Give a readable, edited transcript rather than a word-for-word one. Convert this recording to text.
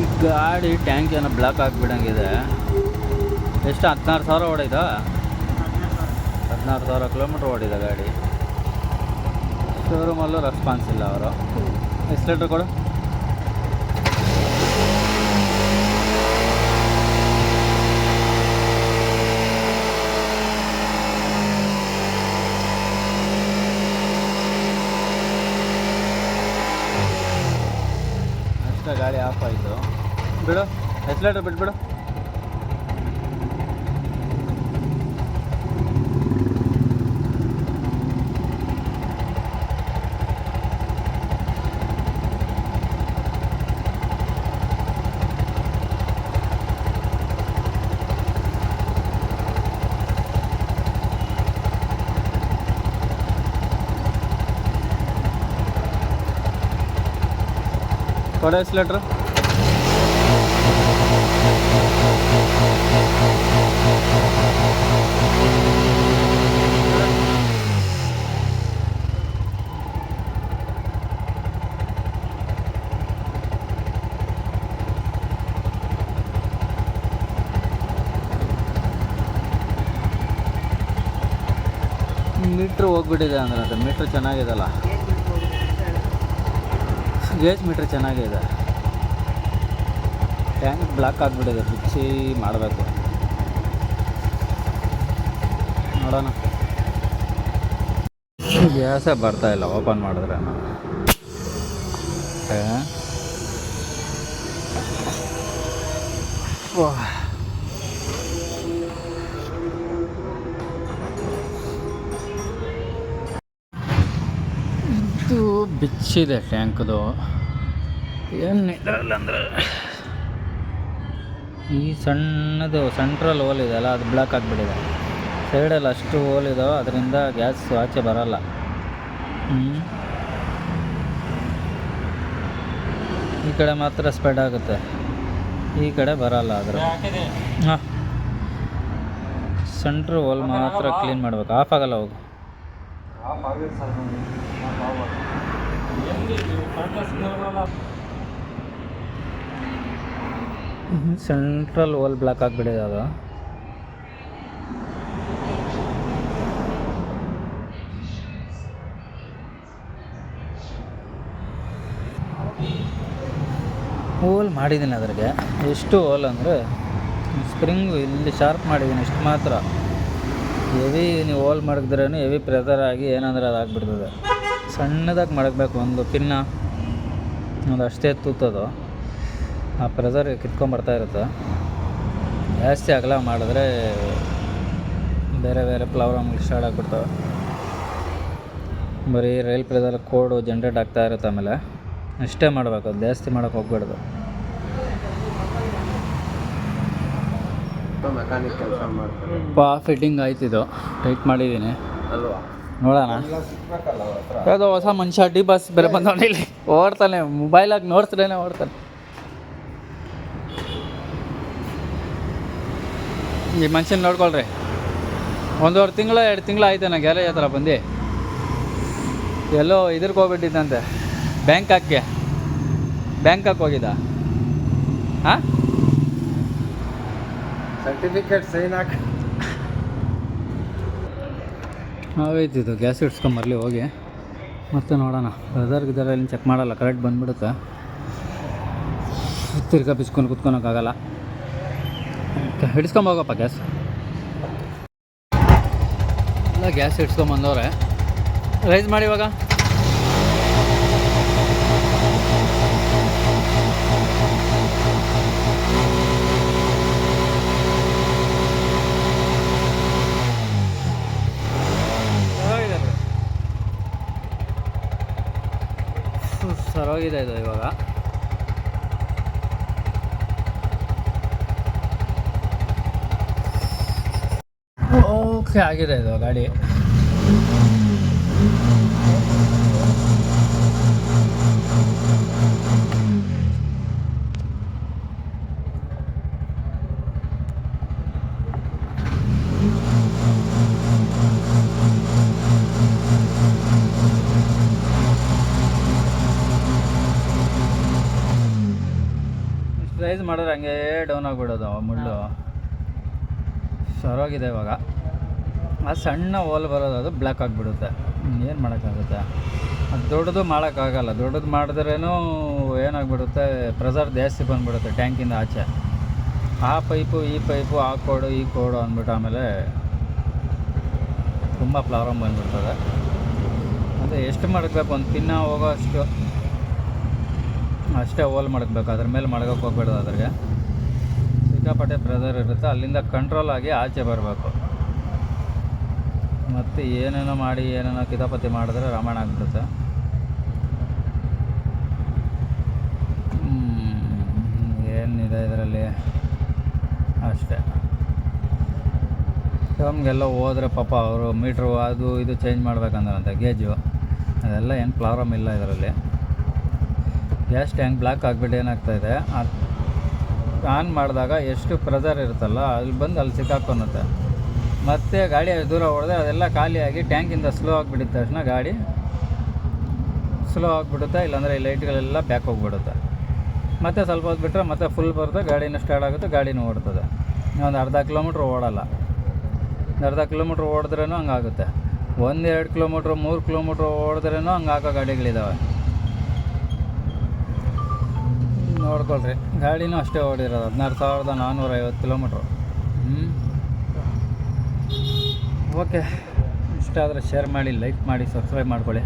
ಈ ಗಾಡಿ ಟ್ಯಾಂಕ್ ಏನೋ ಬ್ಲಾಕ್ ಆಗಿಬಿಡಂಗಿದೆ. ಎಷ್ಟು 16,000 ಓಡಿದ? 16,000 ಕಿಲೋಮೀಟ್ರ್ ಓಡಿದ ಗಾಡಿ. ಶೋರೂಮಲ್ಲೂ ರೆಸ್ಪಾನ್ಸ್ ಇಲ್ಲ ಅವರು. ಎಕ್ಸ್ಲೇಟರ್ ಕೊಡು. ಅಷ್ಟೇ, ಗಾಡಿ ಆಫ್ ಆಯಿತು. ಬಿಡು, ಎಕ್ಸ್ಲೇಟರ್ ಬಿಟ್ಬಿಡು. ಕೊಡ ಎಕ್ಸ್ಲೇಟರ್. ಮೀಟ್ರ್ ಹೋಗ್ಬಿಟ್ಟಿದೆ ಅಂದ್ರೆ ಅದು ಮೀಟ್ರ್ ಚೆನ್ನಾಗಿದೆಲ್ಲ. ಗೇಜ್ ಮೀಟ್ರ್ ಚೆನ್ನಾಗಿದೆ. ಟ್ಯಾಂಕ್ ಬ್ಲಾಕ್ ಆಗಿಬಿಟ್ಟಿದೆ, ಬಿಚ್ಚಿ ಮಾಡಬೇಕು. ನೋಡೋಣ. ಗ್ಯಾಸೇ ಬರ್ತಾಯಿಲ್ಲ ಓಪನ್ ಮಾಡಿದ್ರೆ. ಇದು ಬಿಚ್ಚಿದೆ ಟ್ಯಾಂಕ್ದು. ಏನು ಇದರಲ್ಲ ಅಂದರೆ ಈ ಸಣ್ಣದು ಸೆಂಟ್ರಲ್ ಹೋಲ್ ಇದೆಯಲ್ಲ, ಅದು ಬ್ಲಾಕ್ ಆಗಿಬಿಟ್ಟಿದೆ. ಸೈಡಲ್ಲಿ ಅಷ್ಟು ಹೋಲ್ ಇದಾವೆ, ಅದರಿಂದ ಗ್ಯಾಸ್ ಆಚೆ ಬರೋಲ್ಲ. ಈ ಕಡೆ ಮಾತ್ರ ಸ್ಪ್ರೆಡ್ ಆಗುತ್ತೆ, ಈ ಕಡೆ ಬರೋಲ್ಲ. ಅದ್ರ ಹಾಂ, ಸೆಂಟ್ರ್ ಹೋಲ್ ಮಾತ್ರ ಕ್ಲೀನ್ ಮಾಡಬೇಕು. ಆಫ್ ಆಗಲ್ಲ. ಹೋಗು. ಸೆಂಟ್ರಲ್ ಹೋಲ್ ಬ್ಲಾಕ್ ಆಗಿಬಿಟ್ಟಿದೆ ಅದು. ಹೋಲ್ ಮಾಡಿದ್ದೀನಿ ಅದ್ರಿಗೆ. ಎಷ್ಟು ಹೋಲ್ ಅಂದರೆ ಸ್ಪ್ರಿಂಗು ಇಲ್ಲಿ ಶಾರ್ಪ್ ಮಾಡಿದ್ದೀನಿ, ಇಷ್ಟು ಮಾತ್ರ. ಹೆವಿ ನೀವು ಹೋಲ್ ಮಡಗಿದ್ರೂ ಹೆವಿ ಪ್ರೆಷರ್ ಆಗಿ ಏನಂದ್ರೆ ಅದು ಆಗಿಬಿಡ್ತದೆ. ಸಣ್ಣದಾಗಿ ಮಡಗಬೇಕು. ಒಂದು ಪಿನ್ನ ಒಂದು ಅಷ್ಟೇ ತೂತದು, ಆ ಪ್ರೆಷರ್ ಕಿತ್ಕೊಂಬರ್ತಾ ಇರುತ್ತೆ. ಜಾಸ್ತಿ ಅಗಲ ಮಾಡಿದ್ರೆ ಬೇರೆ ಬೇರೆ ಪ್ರಾಬ್ಲಮ್ಗಳು ಸ್ಟಾರ್ಟ್ ಆಗಿಬಿಡ್ತವೆ. ಬರೀ ರೈಲ್ ಪ್ರೆಷರ್ ಕೋಡು ಜನ್ರೇಟ್ ಆಗ್ತಾ ಇರುತ್ತೆ. ಆಮೇಲೆ ಅಷ್ಟೇ ಮಾಡಬೇಕು, ಅದು ಜಾಸ್ತಿ ಮಾಡೋಕ್ಕೆ ಹೋಗ್ಬಾರ್ದು. ಮೆಕ್ಯಾನಿಕ್ ಕೆಲಸ ಮಾಡ್ತಾರೆ. ಫಿಟ್ಟಿಂಗ್ ಆಯ್ತಿದ್ದು, ಟೈಟ್ ಮಾಡಿದ್ದೀನಿ. ನೋಡೋಣ. ಯಾವುದೋ ಹೊಸ ಮನುಷ್ಯ ಡಿ ಬಸ್ ಬೇರೆ ಬಂದವನು ಇಲ್ಲಿ ಓಡ್ತಾನೆ, ಮೊಬೈಲಾಗಿ ನೋಡ್ತಿದ್ರೇ ಓಡ್ತಾನೆ. ಈ ಮನುಷ್ಯನ ನೋಡ್ಕೊಳ್ರಿ. 1.5 ತಿಂಗಳು 2 ತಿಂಗಳು ಆಯ್ತು ನಾ ಗ್ಯಾರೇಜ್ ಹತ್ರ ಬಂದು. ಎಲ್ಲೋ ಇದ್ರಿಗೆ ಹೋಗ್ಬಿಟ್ಟಿದ್ದಂತೆ, ಬ್ಯಾಂಕಾಕ್ಗೆ ಹೋಗಿದ್ದ. ಹಾಂ, ಸರ್ಟಿಫಿಕೇಟ್ ಸೈನ್ ಹಾಕಿ ಆಗೈತಿದ್ದು. ಗ್ಯಾಸ್ ಇಡ್ಸ್ಕೊಂಬರಲಿ ಹೋಗಿ, ಮತ್ತೆ ನೋಡೋಣ. ಗಿದರಲ್ಲಿ ಚೆಕ್ ಮಾಡಲ್ಲ, ಕರೆಕ್ಟ್ ಬಂದುಬಿಡುತ್ತೆ. ತಿರ್ಗಾ ಬಿಸ್ಕೊಂಡು ಕುತ್ಕೊಳಕ್ಕಾಗಲ್ಲ. ಹಿಡಿಸ್ಕೊಂಬೋಗಪ್ಪ ಗ್ಯಾಸ್. ಎಲ್ಲ ಗ್ಯಾಸ್ ಇಡ್ಸ್ಕೊಂಬಂದವ್ರೆ. ರೈಸ್ ಮಾಡಿ ಇವಾಗ. ಸರೋಗಿದೆ ಇದು ಇವಾಗ. ಓಕೆ, ಆಗಿದೆ ಇದು ಗಾಡಿ. ರೈಸ್ ಮಾಡಿದ್ರೆ ಹಂಗೆ ಡೌನ್ ಆಗಿಬಿಡೋದು ಮುಳ್ಳು ಸರೋಗಿದೆ ಇವಾಗ. ಆ ಸಣ್ಣ ಹೋಲ್ ಬರೋದು ಅದು ಬ್ಲ್ಯಾಕ್ ಆಗಿಬಿಡುತ್ತೆ. ಏನು ಮಾಡೋಕ್ಕಾಗುತ್ತೆ? ಅದು ದೊಡ್ಡದು ಮಾಡೋಕ್ಕಾಗಲ್ಲ. ದೊಡ್ಡದು ಮಾಡಿದ್ರೇನು ಏನಾಗ್ಬಿಡುತ್ತೆ, ಪ್ರೆಷರ್ ಜಾಸ್ತಿ ಬಂದುಬಿಡುತ್ತೆ ಟ್ಯಾಂಕಿಂದ ಆಚೆ. ಆ ಪೈಪು ಈ ಪೈಪು ಆ ಕೋಡು ಈ ಕೋಡು ಅಂದ್ಬಿಟ್ಟು ಆಮೇಲೆ ತುಂಬ ಪ್ರಾಬ್ಲಮ್ ಬಂದುಬಿಡ್ತದೆ. ಅದೇ ಎಷ್ಟು ಮಡಗಬೇಕು, ಒಂದು ಪಿನ್ನ ಹೋಗೋ ಅಷ್ಟೇ ಹೋಲ್ ಮಡಗಬೇಕು. ಅದ್ರ ಮೇಲೆ ಮಡಗೋಕ್ಕೆ ಹೋಗ್ಬೇಡ್ದು. ಅದ್ರಿಗೆ ಸಿಕ್ಕಾಪಟ್ಟೆ ಪ್ರೆಷರ್ ಇರುತ್ತೆ. ಅಲ್ಲಿಂದ ಕಂಟ್ರೋಲ್ ಆಗಿ ಆಚೆ ಬರಬೇಕು. ಮತ್ತು ಏನೇನೋ ಮಾಡಿ ಏನೇನೋ ಕಿತಾಪತಿ ಮಾಡಿದ್ರೆ ರಾಮಾಯಣ ಆಗಿಬಿಡುತ್ತೆ. ಏನಿದೆ ಇದರಲ್ಲಿ ಅಷ್ಟೇ. ನಮಗೆಲ್ಲ ಹೋದರೆ ಪಾಪ ಅವರು ಮೀಟ್ರು ಅದು ಇದು ಚೇಂಜ್ ಮಾಡ್ಬೇಕಂದ್ರಂತೆ ಗೇಜು. ಅದೆಲ್ಲ ಏನು ಪ್ರಾಬ್ಲಮ್ ಇಲ್ಲ ಇದರಲ್ಲಿ. ಗ್ಯಾಸ್ ಟ್ಯಾಂಕ್ ಬ್ಲಾಕ್ ಆಗಿಬಿಟ್ಟು ಏನಾಗ್ತಾಯಿದೆ, ಆನ್ ಮಾಡಿದಾಗ ಎಷ್ಟು ಪ್ರೆಷರ್ ಇರುತ್ತಲ್ಲ ಅಲ್ಲಿ ಬಂದು ಅಲ್ಲಿ ಸಿಕ್ಕಾಕೊಳುತ್ತೆ. ಮತ್ತು ಗಾಡಿ ಅಷ್ಟು ದೂರ ಹೊಡೆದ್ರೆ ಅದೆಲ್ಲ ಖಾಲಿಯಾಗಿ ಟ್ಯಾಂಕಿಂದ ಸ್ಲೋ ಆಗಿಬಿಟ್ಟಿದ ತಕ್ಷಣ ಗಾಡಿ ಸ್ಲೋ ಆಗಿಬಿಡುತ್ತೆ. ಇಲ್ಲಾಂದರೆ ಈ ಲೈಟ್ಗಳೆಲ್ಲ ಬ್ಯಾಕ್ ಹೋಗಿಬಿಡುತ್ತೆ. ಮತ್ತು ಸ್ವಲ್ಪ ಹೊತ್ತು ಬಿಟ್ಟರೆ ಮತ್ತೆ ಫುಲ್ ಬರುತ್ತೆ, ಗಾಡಿನೂ ಸ್ಟಾರ್ಟ್ ಆಗುತ್ತೆ, ಗಾಡಿನೂ ಓಡ್ತದೆ. ಒಂದು ಅರ್ಧ ಕಿಲೋಮೀಟ್ರ್ ಓಡೋಲ್ಲ. ಅರ್ಧ ಕಿಲೋಮೀಟ್ರ್ ಓಡಿದ್ರೂ ಹಂಗಾಗುತ್ತೆ. 1-2 ಕಿಲೋಮೀಟ್ರ್ 3 ಕಿಲೋಮೀಟ್ರ್ ಓಡಿದ್ರೂ ಹಂಗಾಗೋ ಗಾಡಿಗಳಿದ್ದಾವೆ. ನೋಡ್ಕೊಳ್ರಿ, ಗಾಡಿನೂ ಅಷ್ಟೇ ಓಡಿರೋದು 16,450 ಕಿಲೋಮೀಟ್ರು. ಓಕೆ, ಇಷ್ಟ ಆದರೆ ಶೇರ್ ಮಾಡಿ, ಲೈಕ್ ಮಾಡಿ, ಸಬ್ಸ್ಕ್ರೈಬ್ ಮಾಡ್ಕೊಳ್ಳಿ.